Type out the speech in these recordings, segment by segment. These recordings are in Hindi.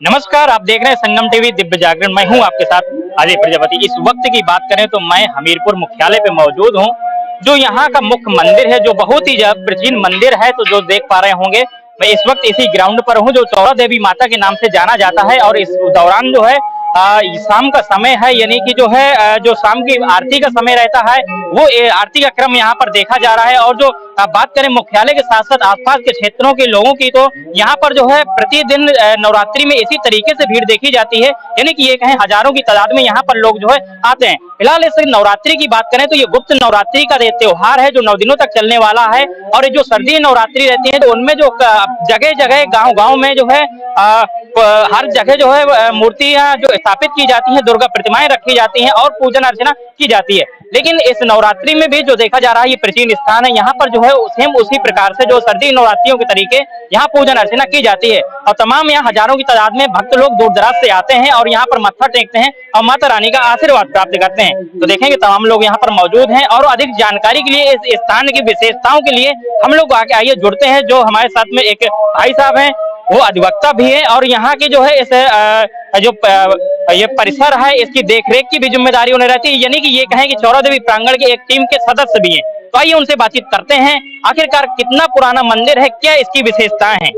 नमस्कार, आप देख रहे हैं संगम टीवी दिव्य जागरण। मैं हूं आपके साथ आदित्य प्रजापति। इस वक्त की बात करें तो मैं हमीरपुर मुख्यालय पे मौजूद हूं, जो यहाँ का मुख्य मंदिर है, जो बहुत ही प्राचीन मंदिर है। तो जो देख पा रहे होंगे, मैं इस वक्त इसी ग्राउंड पर हूं, जो चौरा देवी माता के नाम से जाना जाता है। और इस दौरान जो है शाम का समय है, यानी कि जो है जो शाम की आरती का समय रहता है, वो आरती का क्रम यहाँ पर देखा जा रहा है। और जो बात करें मुख्यालय के साथ साथ आसपास के क्षेत्रों के लोगों की, तो यहाँ पर जो है प्रतिदिन नवरात्रि में इसी तरीके से भीड़ देखी जाती है, यानी कि ये कहें हजारों की तादाद में यहाँ पर लोग जो है आते हैं। फिलहाल इस नवरात्रि की बात करें तो ये गुप्त नवरात्रि का त्योहार है, जो 9 दिनों तक चलने वाला है। और ये जो सर्दी नवरात्रि रहती है, तो उनमें जो जगह जगह गांव-गांव में जो है हर जगह जो है मूर्तियां जो स्थापित की जाती हैं, दुर्गा प्रतिमाएं रखी जाती हैं और पूजन अर्चना की जाती है। लेकिन इस नवरात्रि में भी जो देखा जा रहा है, ये प्राचीन स्थान है, यहाँ पर जो है सेम उसी प्रकार से जो सर्दी नवरात्रियों के तरीके यहाँ पूजन अर्चना की जाती है। और तमाम यहाँ हजारों की तादाद में भक्त लोग दूर दराज से आते हैं और यहाँ पर मत्था टेकते हैं और माता रानी का आशीर्वाद प्राप्त करते हैं। तो देखेंगे तमाम लोग यहाँ पर मौजूद हैं और अधिक जानकारी के लिए इस स्थान की विशेषताओं के लिए हम लोग आगे आइए जुड़ते हैं। जो हमारे साथ में एक भाई साहब हैं, वो अधिवक्ता भी है और यहाँ की जो है इस ये परिसर है, इसकी देखरेख की भी जिम्मेदारी उन्हें रहती है, यानी कि ये कहें कि चौरा देवी प्रांगण के एक टीम के सदस्य भी हैं। तो आइए उनसे बातचीत करते हैं, आखिरकार कितना पुराना मंदिर है, क्या इसकी विशेषताएं हैं।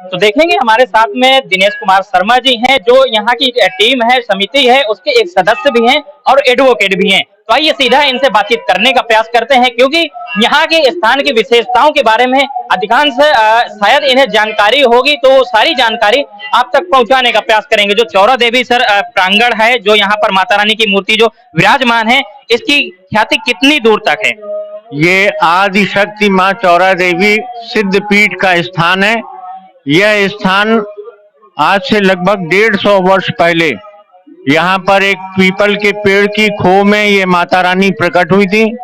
तो देखेंगे हमारे साथ में दिनेश कुमार शर्मा जी हैं, जो यहाँ की टीम है, समिति है, उसके एक सदस्य भी हैं और एडवोकेट भी हैं। तो आइए सीधा इनसे बातचीत करने का प्रयास करते हैं, क्योंकि यहाँ के स्थान की विशेषताओं के बारे में अधिकांश शायद इन्हें जानकारी होगी, तो सारी जानकारी आप तक पहुंचाने का प्रयास करेंगे। जो चौरा देवी प्रांगण है, जो यहाँ पर माता रानी की मूर्ति जो विराजमान है, इसकी ख्याति कितनी दूर तक है? ये आदि शक्ति माँ चौरा देवी सिद्ध पीठ का स्थान है। यह स्थान आज से लगभग 150 वर्ष पहले यहाँ पर एक पीपल के पेड़ की खो में ये माता रानी प्रकट हुई थी।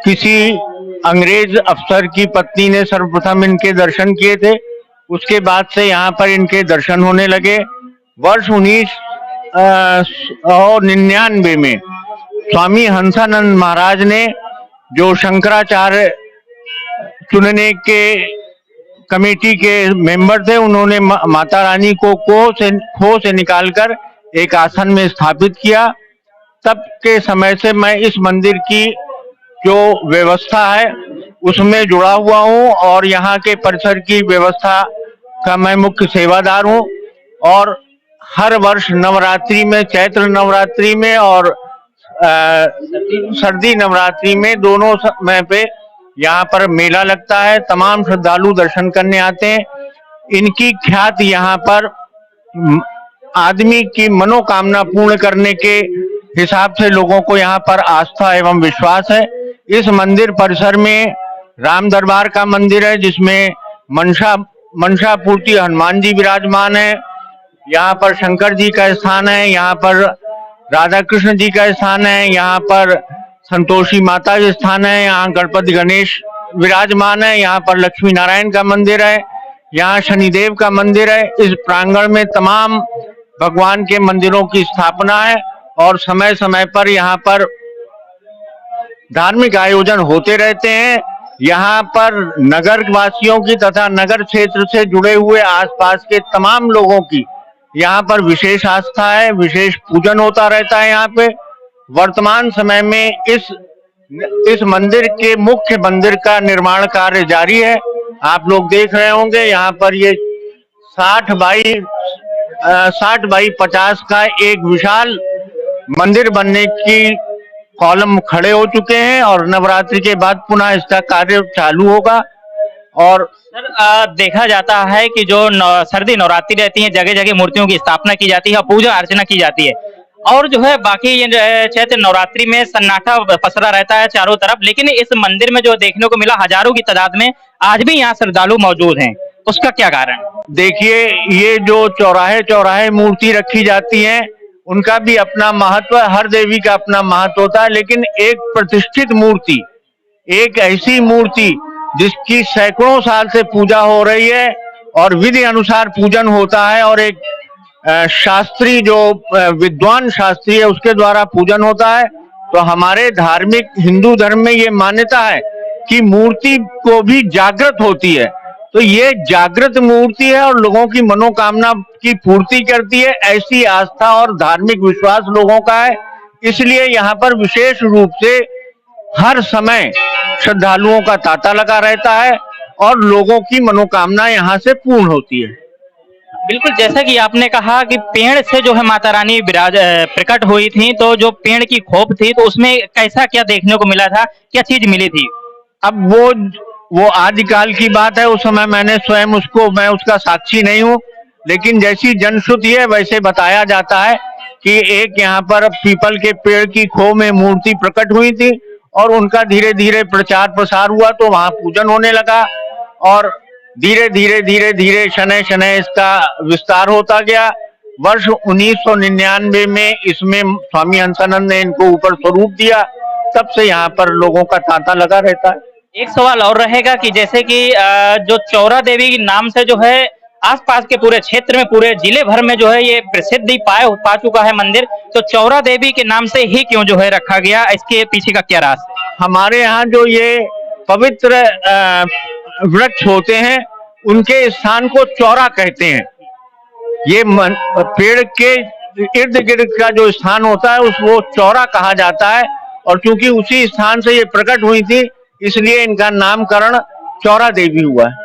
किसी अंग्रेज अफसर की पत्नी ने सर्वप्रथम इनके दर्शन किए थे, उसके बाद से यहाँ पर इनके दर्शन होने लगे। वर्ष 1999 में स्वामी हंसानंद महाराज ने, जो शंकराचार्य चुनने के कमेटी के मेंबर थे, उन्होंने माता रानी को खो से निकालकर एक आसन में स्थापित किया। तब के समय से मैं इस मंदिर की जो व्यवस्था है उसमें जुड़ा हुआ हूँ और यहाँ के परिसर की व्यवस्था का मैं मुख्य सेवादार हूँ। और हर वर्ष नवरात्रि में, चैत्र नवरात्रि में और सर्दी नवरात्रि में, दोनों समय पे यहाँ पर मेला लगता है। तमाम श्रद्धालु दर्शन करने आते हैं। इनकी ख्याति यहाँ पर आदमी की मनोकामना पूर्ण करने के हिसाब से लोगों को यहाँ पर आस्था एवं विश्वास है। इस मंदिर परिसर में राम दरबार का मंदिर है, जिसमें मनसा पूर्ति हनुमान जी विराजमान है। यहाँ पर शंकर जी का स्थान है, यहाँ पर राधा कृष्ण जी का स्थान है, यहाँ पर संतोषी माता का स्थान है, यहाँ गणपति गणेश विराजमान है, यहाँ पर लक्ष्मी नारायण का मंदिर है, यहाँ शनिदेव का मंदिर है। इस प्रांगण में तमाम भगवान के मंदिरों की स्थापना है और समय समय पर यहाँ पर धार्मिक आयोजन होते रहते हैं। यहाँ पर नगर वासियों की तथा नगर क्षेत्र से जुड़े हुए आसपास के तमाम लोगों की यहाँ पर विशेष आस्था है, विशेष पूजन होता रहता है। यहाँ पे वर्तमान समय में इस मंदिर के मुख्य मंदिर का निर्माण कार्य जारी है। आप लोग देख रहे होंगे, यहाँ पर ये 60 बाई 50 का एक विशाल मंदिर बनने की कॉलम खड़े हो चुके हैं और नवरात्रि के बाद पुनः इसका कार्य चालू होगा। और सर, देखा जाता है कि जो सर्दी नवरात्रि रहती है, जगह जगह मूर्तियों की स्थापना की जाती है और पूजा अर्चना की जाती है, और जो है बाकी चैत्र नवरात्रि में सन्नाटा पसरा रहता है चारों तरफ। लेकिन इस मंदिर में जो देखने को मिला, हजारों की तादाद में आज भी यहाँ श्रद्धालु मौजूद हैं, उसका क्या कारण? देखिए, ये जो चौराहे चौराहे मूर्ति रखी जाती है, उनका भी अपना महत्व, हर देवी का अपना महत्व होता है। लेकिन एक प्रतिष्ठित मूर्ति, एक ऐसी मूर्ति जिसकी सैकड़ों साल से पूजा हो रही है और विधि अनुसार पूजन होता है, और एक शास्त्री, जो विद्वान शास्त्री है, उसके द्वारा पूजन होता है। तो हमारे धार्मिक हिंदू धर्म में ये मान्यता है कि मूर्ति को भी जागृत होती है। तो ये जागृत मूर्ति है और लोगों की मनोकामना की पूर्ति करती है। ऐसी आस्था और धार्मिक विश्वास लोगों का है, इसलिए यहाँ पर विशेष रूप से हर समय श्रद्धालुओं का तांता लगा रहता है और लोगों की मनोकामना यहाँ से पूर्ण होती है। बिल्कुल, जैसा कि आपने कहा कि पेड़ से जो है माता रानी प्रकट हुई थी, तो जो पेड़ की खोप थी तो उसमें कैसा क्या देखने को मिला था, क्या चीज मिली थी? अब वो आदिकाल की बात है, उस समय मैं उसका साक्षी नहीं हूँ, लेकिन जैसी जनश्रुति है वैसे बताया जाता है कि एक यहाँ पर पीपल के पेड़ की खो में मूर्ति प्रकट हुई थी और उनका धीरे धीरे प्रचार प्रसार हुआ, तो वहां पूजन होने लगा और धीरे धीरे शनै शनै इसका विस्तार होता गया। वर्ष 1999 में इसमें स्वामी हंसानंद ने इनको ऊपर स्वरूप दिया, तब से यहाँ पर लोगों का तांता लगा रहता है। एक सवाल और रहेगा कि जैसे कि जो चौरा देवी के नाम से जो है आसपास के पूरे क्षेत्र में, पूरे जिले भर में जो है ये प्रसिद्धि पा चुका है मंदिर, तो चौरा देवी के नाम से ही क्यों जो है रखा गया, इसके पीछे का क्या राज है? हमारे यहाँ जो ये पवित्र वृक्ष होते हैं उनके स्थान को चौरा कहते हैं। ये पेड़ के इर्द गिर्द का जो स्थान होता है वो चौरा कहा जाता है, और क्योंकि उसी स्थान से ये प्रकट हुई थी इसलिए इनका नामकरण चौरा देवी हुआ है।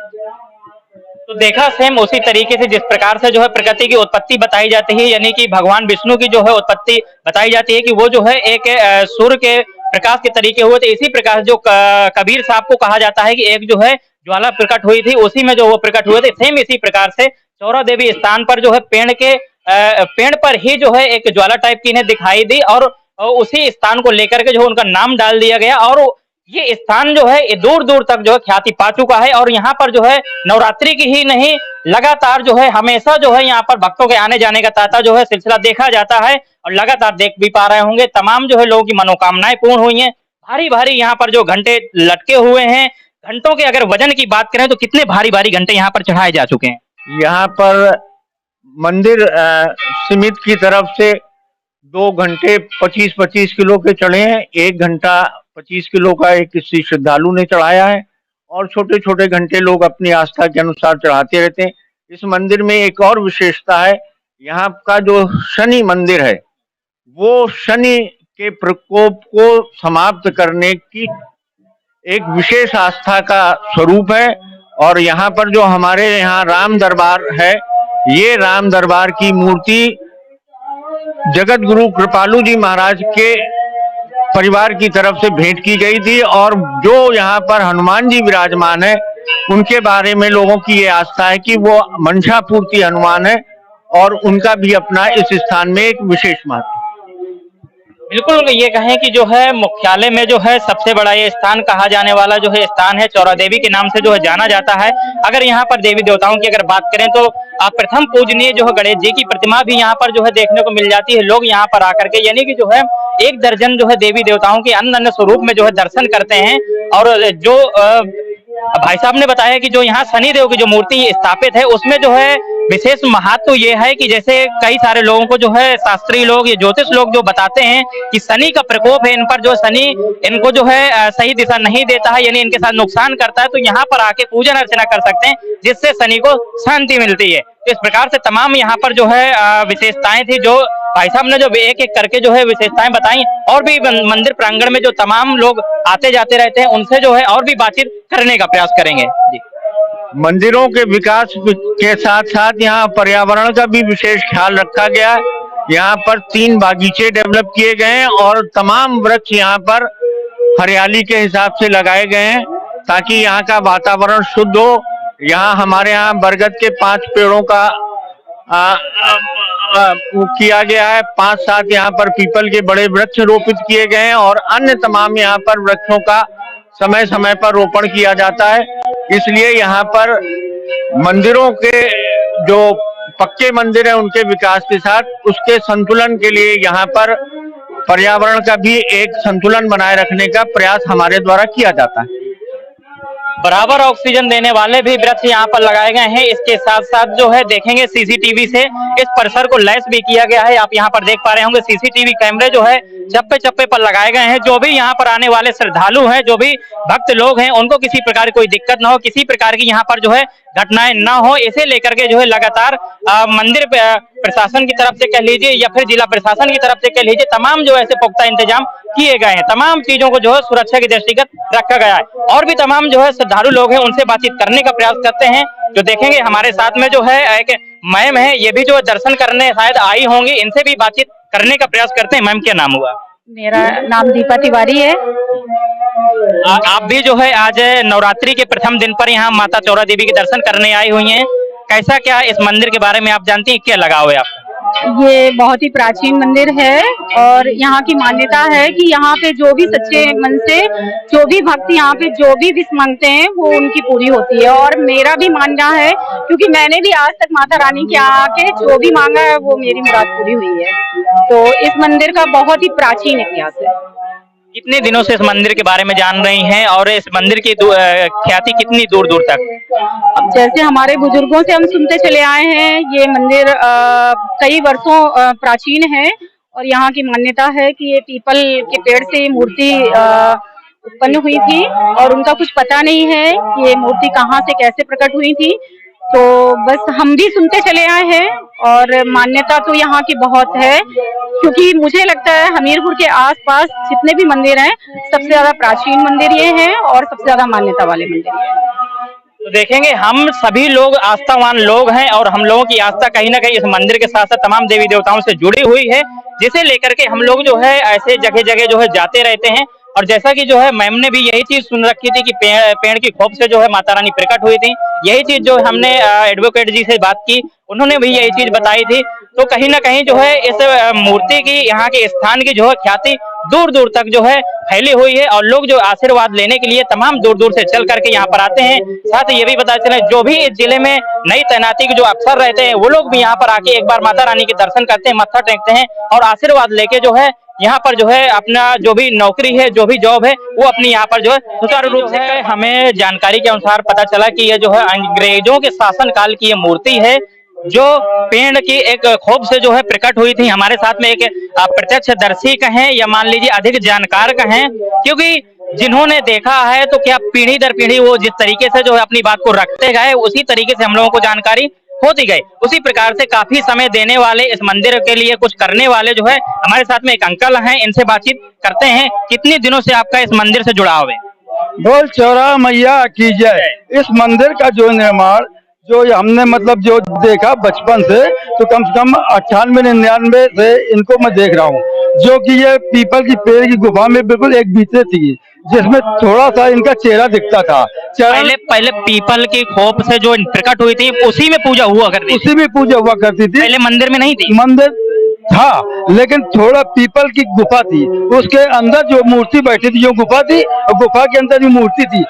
तो देखा सेम उसी तरीके से जिस प्रकार से जो है प्रकृति की उत्पत्ति बताई जाती है, यानी कि भगवान विष्णु की जो है उत्पत्ति बताई जाती है कि वो जो है एक सूर्य के प्रकाश के तरीके हुए थे, इसी प्रकार जो कबीर साहब को कहा जाता है कि एक जो है ज्वाला प्रकट हुई थी, उसी में जो वो प्रकट हुए थे, सेम इसी प्रकार से चौरा देवी स्थान पर जो है पेड़ पर ही जो है एक ज्वाला टाइप की इन्हें दिखाई दी और उसी स्थान को लेकर के जो उनका नाम डाल दिया गया। और ये स्थान जो है दूर दूर तक जो है ख्याति पा चुका है और यहाँ पर जो है नवरात्रि की ही नहीं, लगातार जो है हमेशा जो है यहाँ पर भक्तों के आने जाने का तांता जो है सिलसिला देखा जाता है और लगातार देख भी पा रहे होंगे। तमाम जो है लोगों की मनोकामनाएं पूर्ण हुई हैं। भारी भारी यहाँ पर जो घंटे लटके हुए हैं, घंटों के अगर वजन की बात करें तो कितने भारी भारी घंटे यहाँ पर चढ़ाए जा चुके हैं? यहाँ पर मंदिर समिति की तरफ से 2 घंटे 25-25 किलो के चढ़े हैं। 1 घंटा 25 किलो का एक किसी श्रद्धालु ने चढ़ाया है और छोटे छोटे घंटे लोग अपनी आस्था के अनुसार चढ़ाते रहते हैं। इस मंदिर में एक और विशेषता है, यहाँ का जो शनि मंदिर है वो शनि के प्रकोप को समाप्त करने की एक विशेष आस्था का स्वरूप है। और यहाँ पर जो हमारे यहाँ राम दरबार है, ये राम दरबार की मूर्ति जगत गुरु कृपालु जी महाराज के परिवार की तरफ से भेंट की गई थी और जो यहाँ पर हनुमान जी विराजमान है उनके बारे में लोगों की ये आस्था है कि वो मंशा पूर्ति हनुमान है और उनका भी अपना इस स्थान में एक विशेष महत्व। बिल्कुल, ये कहें कि जो है मुख्यालय में जो है सबसे बड़ा ये स्थान कहा जाने वाला जो है स्थान है चौरा देवी के नाम से जो है जाना जाता है। अगर यहाँ पर देवी देवताओं की अगर बात करें तो प्रथम पूजनीय जो है गणेश जी की प्रतिमा भी यहाँ पर जो है देखने को मिल जाती है। लोग यहाँ पर आकर के यानी कि जो है 1 दर्जन जो है देवी देवताओं के अन्य अन्य स्वरूप में जो है दर्शन करते हैं। और जो भाई साहब ने बताया कि जो यहाँ शनि देव की जो मूर्ति स्थापित है उसमें जो है विशेष महत्व ये है कि जैसे कई सारे लोगों को जो है शास्त्रीय लोग या ज्योतिष लोग जो बताते हैं कि शनि का प्रकोप है इन पर, जो शनि इनको जो है सही दिशा नहीं देता है, यानी इनके साथ नुकसान करता है, तो यहाँ पर आके पूजन अर्चना कर सकते हैं जिससे शनि को शांति मिलती है। तो इस प्रकार से तमाम यहाँ पर जो है विशेषताएं थी जो भाई साहब ने जो एक एक करके जो है विशेषताएं बताई, और भी मंदिर प्रांगण में जो तमाम लोग आते जाते रहते हैं उनसे जो है और भी बातचीत करने का प्रयास करेंगे। जी, मंदिरों के विकास के साथ साथ यहाँ पर्यावरण का भी विशेष ख्याल रखा गया है। यहाँ पर 3 बागीचे डेवलप किए गए हैं और तमाम वृक्ष यहाँ पर हरियाली के हिसाब से लगाए गए हैं ताकि यहाँ का वातावरण शुद्ध हो। यहाँ हमारे यहाँ बरगद के 5 पेड़ों का किया गया है, 5-7 यहाँ पर पीपल के बड़े वृक्ष रोपित किए गए हैं और अन्य तमाम यहाँ पर वृक्षों का समय समय पर रोपण किया जाता है। इसलिए यहाँ पर मंदिरों के जो पक्के मंदिर है उनके विकास के साथ उसके संतुलन के लिए यहाँ पर पर्यावरण का भी एक संतुलन बनाए रखने का प्रयास हमारे द्वारा किया जाता है। बराबर ऑक्सीजन देने वाले भी वृक्ष यहाँ पर लगाए गए हैं। इसके साथ साथ जो है देखेंगे सीसीटीवी से इस परिसर को लैस भी किया गया है। आप यहाँ पर देख पा रहे होंगे सीसीटीवी कैमरे जो है चप्पे चप्पे पर लगाए गए हैं। जो भी यहाँ पर आने वाले श्रद्धालु हैं, जो भी भक्त लोग हैं, उनको किसी प्रकार की कोई दिक्कत ना हो, किसी प्रकार की यहाँ पर जो है घटनाएं ना हो, इसे लेकर के जो है लगातार मंदिर प्रशासन की तरफ से कह लीजिए या फिर जिला प्रशासन की तरफ से कह लीजिए, तमाम जो ऐसे पुख्ता इंतजाम किए गए हैं। तमाम चीजों को जो है सुरक्षा के दृष्टिगत रखा गया है। और भी तमाम जो है श्रद्धालु लोग हैं, उनसे बातचीत करने का प्रयास करते हैं। जो देखेंगे हमारे साथ में जो है एक मैम है, ये भी जो दर्शन करने शायद आई होंगी, इनसे भी बातचीत करने का प्रयास करते हैं। मैम क्या नाम हुआ? मेरा नाम दीपा तिवारी है। आप भी जो है आज नवरात्रि के प्रथम दिन पर यहाँ माता चौरा देवी के दर्शन करने आई हुई हैं। कैसा क्या इस मंदिर के बारे में आप जानती हैं, क्या लगाव है आपका? ये बहुत ही प्राचीन मंदिर है और यहाँ की मान्यता है कि यहाँ पे जो भी सच्चे मन से जो भी भक्त यहाँ पे जो भी विश मांगते हैं वो उनकी पूरी होती है। और मेरा भी मानना है, क्योंकि मैंने भी आज तक माता रानी के यहाँ आके जो भी मांगा है वो मेरी मुराद पूरी हुई है। तो इस मंदिर का बहुत ही प्राचीन इतिहास है। कितने दिनों से इस मंदिर के बारे में जान रही हैं और इस मंदिर की ख्याति कितनी दूर दूर तक? अब जैसे हमारे बुजुर्गों से हम सुनते चले आए हैं, ये मंदिर कई वर्षों प्राचीन है और यहाँ की मान्यता है कि ये पीपल के पेड़ से मूर्ति उत्पन्न हुई थी और उनका कुछ पता नहीं है कि ये मूर्ति कहाँ से कैसे प्रकट हुई थी। तो बस हम भी सुनते चले आए हैं और मान्यता तो यहाँ की बहुत है, क्योंकि मुझे लगता है हमीरपुर के आसपास जितने भी मंदिर हैं सबसे ज्यादा प्राचीन मंदिर ये हैं और सबसे ज्यादा मान्यता वाले मंदिर ये हैं। तो देखेंगे हम सभी लोग आस्थावान लोग हैं और हम लोगों की आस्था कहीं ना कहीं इस मंदिर के साथ साथ तमाम देवी देवताओं से जुड़ी हुई है, जिसे लेकर के हम लोग जो है ऐसे जगह जगह जो है जाते रहते हैं। और जैसा कि जो है मैम ने भी यही चीज सुन रखी थी कि पेड़ की खोप से जो है माता रानी प्रकट हुई थी। यही चीज जो हमने एडवोकेट जी से बात की, उन्होंने भी यही चीज बताई थी। तो कहीं ना कहीं जो है इस मूर्ति की, यहाँ के स्थान की जो है ख्याति दूर दूर तक जो है फैली हुई है और लोग जो आशीर्वाद लेने के लिए तमाम दूर दूर से चल करके यहाँ पर आते हैं। साथ ही ये भी बता चले, जो भी इस जिले में नई तैनाती के जो अफसर रहते हैं वो लोग भी यहाँ पर आके एक बार माता रानी के दर्शन करते हैं, मत्था टेकते हैं और आशीर्वाद लेके जो है यहाँ पर जो है अपना जो भी नौकरी है, जो भी जॉब है, वो अपनी यहाँ पर जो है सुचारू रूप से। हमें जानकारी के अनुसार पता चला कि ये जो है अंग्रेजों के शासन काल की ये मूर्ति है, जो पेड़ की एक खोप से जो है प्रकट हुई थी। हमारे साथ में एक प्रत्यक्षदर्शी कहें या मान लीजिए अधिक जानकार कहें, क्योंकि जिन्होंने देखा है तो क्या पीढ़ी दर पीढ़ी वो जिस तरीके से जो है अपनी बात को रखते गए, उसी तरीके से हम लोगों को जानकारी होती गई। उसी प्रकार से काफी समय देने वाले, इस मंदिर के लिए कुछ करने वाले जो है हमारे साथ में एक अंकल हैं, इनसे बातचीत करते हैं। कितने दिनों से आपका इस मंदिर से जुड़ाव है? बोल चौरा मैया की जय। इस मंदिर का जो निर्माण जो हमने मतलब जो देखा बचपन से, तो कम से कम 98-99 से इनको मैं देख रहा हूँ, जो कि ये पीपल की पेड़ की गुफा में बिल्कुल एक बीते थी, जिसमें थोड़ा सा इनका चेहरा दिखता था। पहले पीपल की खोप से जो प्रकट हुई थी उसी में पूजा हुआ करती थी? उसी में पूजा हुआ करती थी। पहले मंदिर में नहीं थी? मंदिर था, लेकिन थोड़ा पीपल की गुफा थी, उसके अंदर जो मूर्ति बैठी थी, जो गुफा थी और गुफा के अंदर जो मूर्ति थी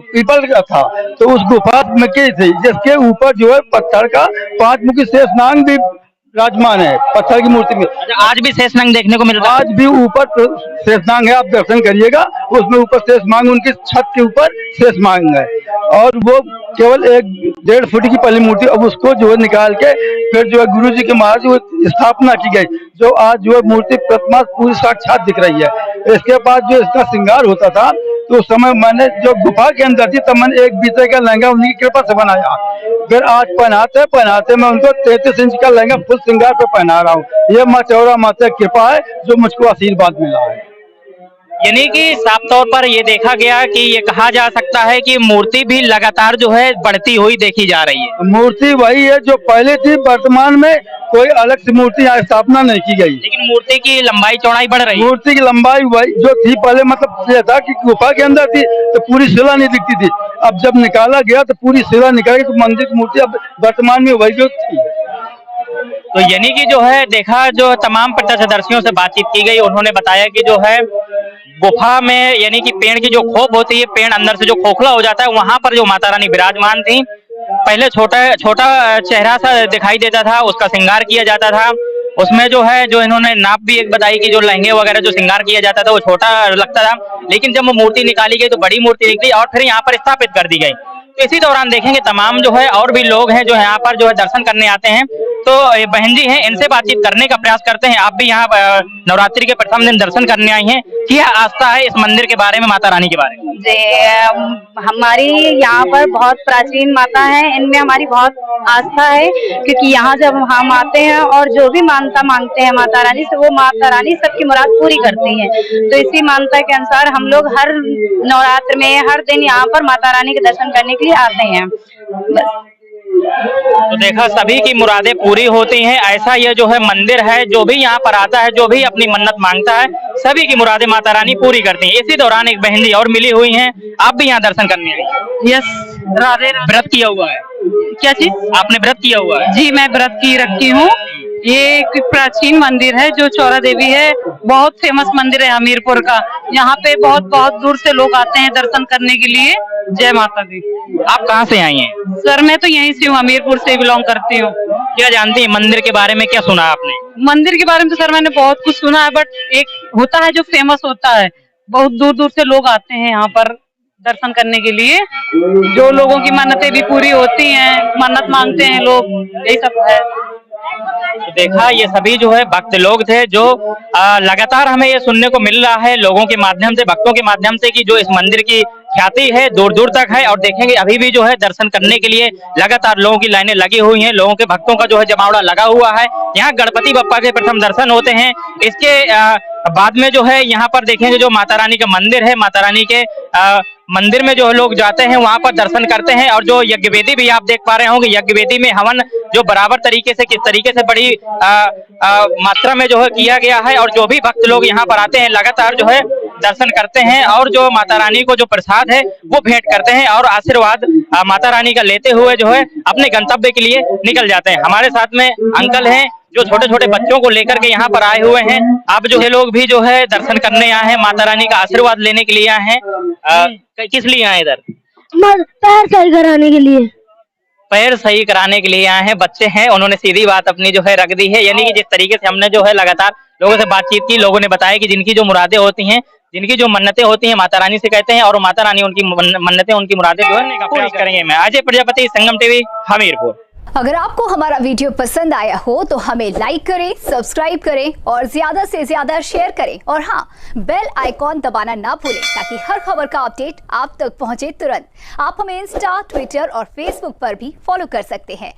पीपल का था, तो उस गुफा में की थी, जिसके ऊपर जो है पत्थर का 5 मुखी शेषनाग भी विराजमान है पत्थर की मूर्ति में। आज भी शेषनाग देखने को मिलता है? आज भी ऊपर शेषनाग है, आप दर्शन करिएगा, उसमें ऊपर शेषनाग, उनकी छत के ऊपर शेषनाग है और वो केवल 1-1.5 फुट की पहली मूर्ति। अब उसको जो है निकाल के फिर जो है गुरु जी के महाराज वो स्थापना की गई, जो आज जो है मूर्ति प्रतिमा पूरी साक्षात दिख रही है। इसके बाद जो इसका श्रृंगार होता था, तो उस समय मैंने जो गुफा के अंदर थी तब मैंने एक बीते का लहंगा उनकी कृपा से बनाया, फिर आज पहनाते मैं उनको 33 इंच का लहंगा फुल श्रृंगार पे पहना रहा हूँ। ये माँ चौरा माता की कृपा है जो मुझको आशीर्वाद मिला है। यानी कि साफ तौर पर ये देखा गया कि ये कहा जा सकता है कि मूर्ति भी लगातार जो है बढ़ती हुई देखी जा रही है। मूर्ति वही है जो पहले थी, वर्तमान में कोई अलग से मूर्ति यहाँ स्थापना नहीं की गई, लेकिन मूर्ति की लंबाई चौड़ाई बढ़ रही है। मूर्ति की लंबाई वही जो थी पहले, मतलब ये था कि गुफा के अंदर थी तो पूरी शिला नहीं दिखती थी, अब जब निकाला गया तो पूरी शिला निकाली, तो मंदिर की मूर्ति अब वर्तमान में वही जो थी। तो यानी कि जो है देखा, जो तमाम प्रत्यक्षदर्शियों से बातचीत की गई, उन्होंने बताया कि जो है गुफा में यानी कि पेड़ की जो खोप होती है, पेड़ अंदर से जो खोखला हो जाता है, वहां पर जो माता रानी विराजमान थी। पहले छोटा छोटा चेहरा सा दिखाई देता था, उसका श्रृंगार किया जाता था उसमें जो है जो इन्होंने नाप भी एक बताई कि जो लहंगे वगैरह जो श्रृंगार किया जाता था वो छोटा लगता था, लेकिन जब वो मूर्ति निकाली गई तो बड़ी मूर्ति निकली और फिर यहाँ पर स्थापित कर दी गई। तो इसी दौरान देखेंगे तमाम जो है और भी लोग हैं जो यहाँ पर जो है दर्शन करने आते हैं। तो ये बहन जी हैं, इनसे बातचीत करने का प्रयास करते हैं। आप भी यहाँ नवरात्रि के प्रथम दिन दर्शन करने आई हैं, क्या आस्था है इस मंदिर के बारे में, माता रानी के बारे में? हमारी यहाँ पर बहुत प्राचीन माता है, इनमें हमारी बहुत आस्था है, क्योंकि यहाँ जब हम आते हैं और जो भी मानता मांगते हैं माता रानी से, वो माता रानी सबकी मुराद पूरी करती हैं। तो इसी मान्यता के अनुसार हम लोग हर नवरात्र में हर दिन यहाँ पर माता रानी के दर्शन करने के लिए आते हैं। तो देखा, सभी की मुरादें पूरी होती हैं। ऐसा ये जो है मंदिर है, जो भी यहाँ पर आता है, जो भी अपनी मन्नत मांगता है, सभी की मुरादें माता रानी पूरी करती हैं। इसी दौरान एक बहन जी और मिली हुई हैं, आप भी यहाँ दर्शन करने आई? यस, राधे राधे। व्रत किया हुआ है? क्या चीज? आपने व्रत किया हुआ है? जी, मैं व्रत की रखी हूँ। ये एक प्राचीन मंदिर है जो चौरा देवी है, बहुत फेमस मंदिर है हमीरपुर का। यहाँ पे बहुत बहुत दूर से लोग आते हैं दर्शन करने के लिए। जय माता दी। आप कहाँ से आई हैं? सर, मैं तो यहीं से हूँ, हमीरपुर से बिलोंग करती हूँ। क्या जानती हैं मंदिर के बारे में, क्या सुना आपने? मंदिर के बारे में तो सर मैंने बहुत कुछ सुना है, बट एक होता है जो फेमस होता है, बहुत दूर दूर से लोग आते हैं यहाँ पर दर्शन करने के लिए। जो लोगों की मन्नतें भी पूरी होती हैं, मन्नत मांगते हैं लोग, यही सब है। तो देखा, ये सभी जो है भक्त लोग थे जो लगातार हमें ये सुनने को मिल रहा है लोगों के माध्यम से, भक्तों के माध्यम से, कि जो इस मंदिर की ख्याति है दूर दूर तक है। और देखेंगे अभी भी जो है दर्शन करने के लिए लगातार लोगों की लाइनें लगी हुई हैं, लोगों के भक्तों का जो है जमावड़ा लगा हुआ है। यहाँ गणपति बप्पा के प्रथम दर्शन होते हैं। इसके बाद में जो है यहाँ पर देखेंगे जो माता रानी का मंदिर है, माता रानी के मंदिर में जो लोग जाते हैं वहां पर दर्शन करते हैं। और जो यज्ञ वेदी भी आप देख पा रहे होंगे, यज्ञ वेदी में हवन जो बराबर तरीके से, किस तरीके से बड़ी मात्रा में जो है किया गया है। और जो भी भक्त लोग यहाँ पर आते हैं लगातार जो है दर्शन करते हैं और जो माता रानी को जो प्रसाद है वो भेंट करते हैं और आशीर्वाद माता रानी का लेते हुए जो है अपने गंतव्य के लिए निकल जाते हैं। हमारे साथ में अंकल हैं जो छोटे छोटे बच्चों को लेकर के यहाँ पर आए हुए हैं। आप जो है लोग भी जो है दर्शन करने आए हैं, माता रानी का आशीर्वाद लेने के लिए आए हैं। किस लिए आए इधर? पैर सही कराने के लिए। पैर सही कराने के लिए आए हैं। बच्चे हैं, उन्होंने सीधी बात अपनी जो है रख दी है। यानी कि जिस तरीके से हमने जो है लगातार लोगों से बातचीत की, लोगों ने बताया कि जिनकी जो मुरादें होती हैं, जिनकी जो मन्नतें होती हैं, माता रानी से कहते हैं और माता रानी उनकी मन्नतें, उनकी मुरादें जो है पूरी करेंगे। मैं अजय प्रजापति, संगम टीवी, हमीरपुर। अगर आपको हमारा वीडियो पसंद आया हो तो हमें लाइक करें, सब्सक्राइब करें और ज्यादा से ज्यादा शेयर करें। और हाँ, बेल आइकॉन दबाना ना भूलें ताकि हर खबर का अपडेट आप तक पहुंचे तुरंत। आप हमें इंस्टा, ट्विटर और फेसबुक पर भी फॉलो कर सकते हैं।